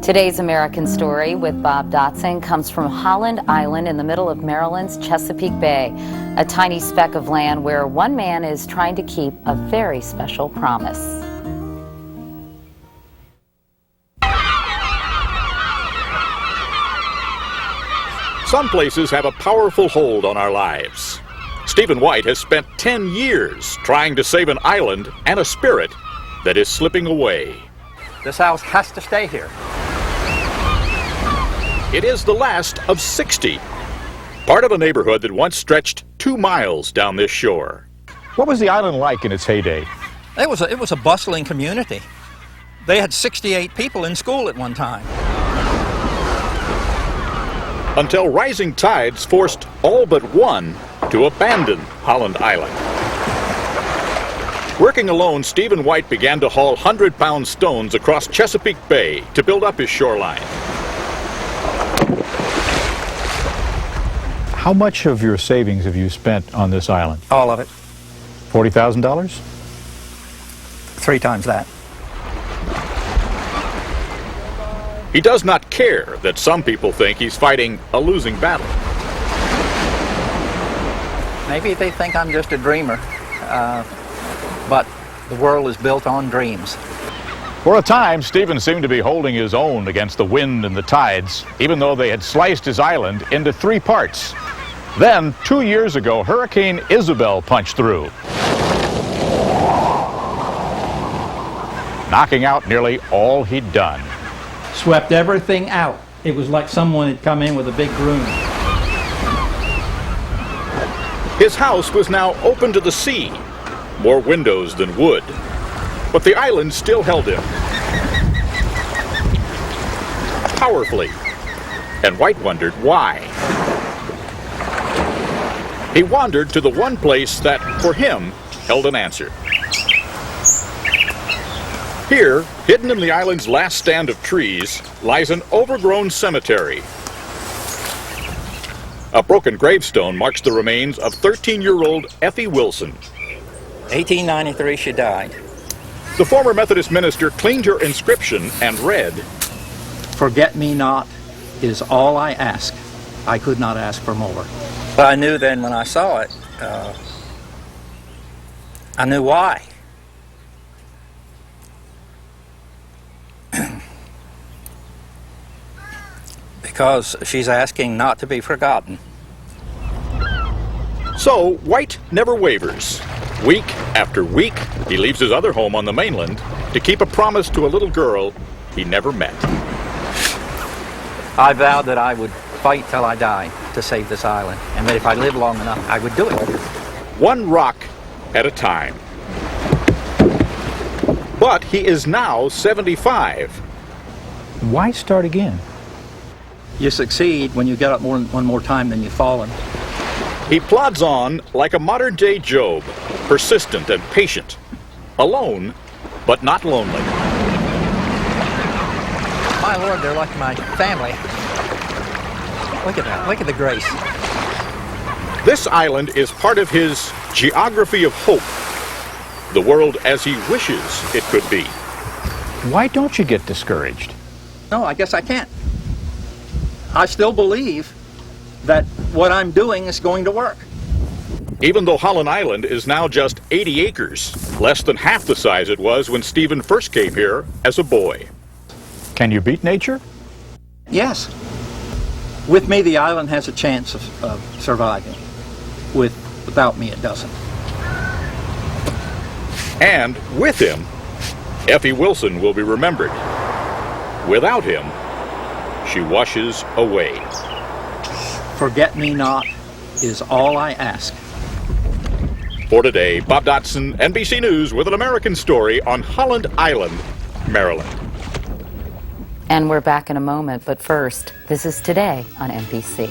Today's American Story with Bob Dotson comes from Holland Island in the middle of Maryland's Chesapeake Bay, a tiny speck of land where one man is trying to keep a very special promise. Some places have a powerful hold on our lives. Stephen White has spent 10 years trying to save an island and a spirit that is slipping away. This house has to stay here. It is the last of 60, part of a neighborhood that once stretched 2 miles down this shore. What was the island like in its heyday? It was a bustling community. They had 68 people in school at one time. Until rising tides forced all but one to abandon Holland Island. Working alone, Stephen White began to haul 100-pound stones across Chesapeake Bay to build up his shoreline. How much of your savings have you spent on this island? All of it. $40,000? 3 times that. He does not care that some people think he's fighting a losing battle. Maybe they think I'm just a dreamer, but the world is built on dreams. For a time, Stephen seemed to be holding his own against the wind and the tides, even though they had sliced his island into 3 parts. Then, 2 years ago, Hurricane Isabel punched through, knocking out nearly all he'd done. Swept everything out. It was like someone had come in with a big broom. His house was now open to the sea, more windows than wood, but the island still held him powerfully, and White wondered why. He wandered to the one place that, for him, held an answer. Here, hidden in the island's last stand of trees, lies an overgrown cemetery. A broken gravestone marks the remains of 13-year-old Effie Wilson. 1893 she died. The former Methodist minister cleaned her inscription and read, Forget me not is all I ask. I could not ask for more. But I knew then when I saw it, I knew why. Because she's asking not to be forgotten. So, White never wavers. Week after week, he leaves his other home on the mainland to keep a promise to a little girl he never met. I vowed that I would fight till I died to save this island, and that if I lived long enough, I would do it. One rock at a time. But he is now 75. Why start again? You succeed when you get up one more time than you've fallen. He plods on like a modern-day Job, persistent and patient, alone, but not lonely. My Lord, they're like my family. Look at that. Look at the grace. This island is part of his geography of hope, the world as he wishes it could be. Why don't you get discouraged? No, I guess I can't. I still believe that what I'm doing is going to work. Even though Holland Island is now just 80 acres, less than half the size it was when Stephen first came here as a boy. Can you beat nature? Yes. With me, the island has a chance of surviving. Without me, it doesn't. And with him, Effie Wilson will be remembered. Without him, she washes away. Forget me not is all I ask. For today, Bob Dotson, NBC News, with an American Story on Holland Island, Maryland. And we're back in a moment, but first, this is Today on NBC.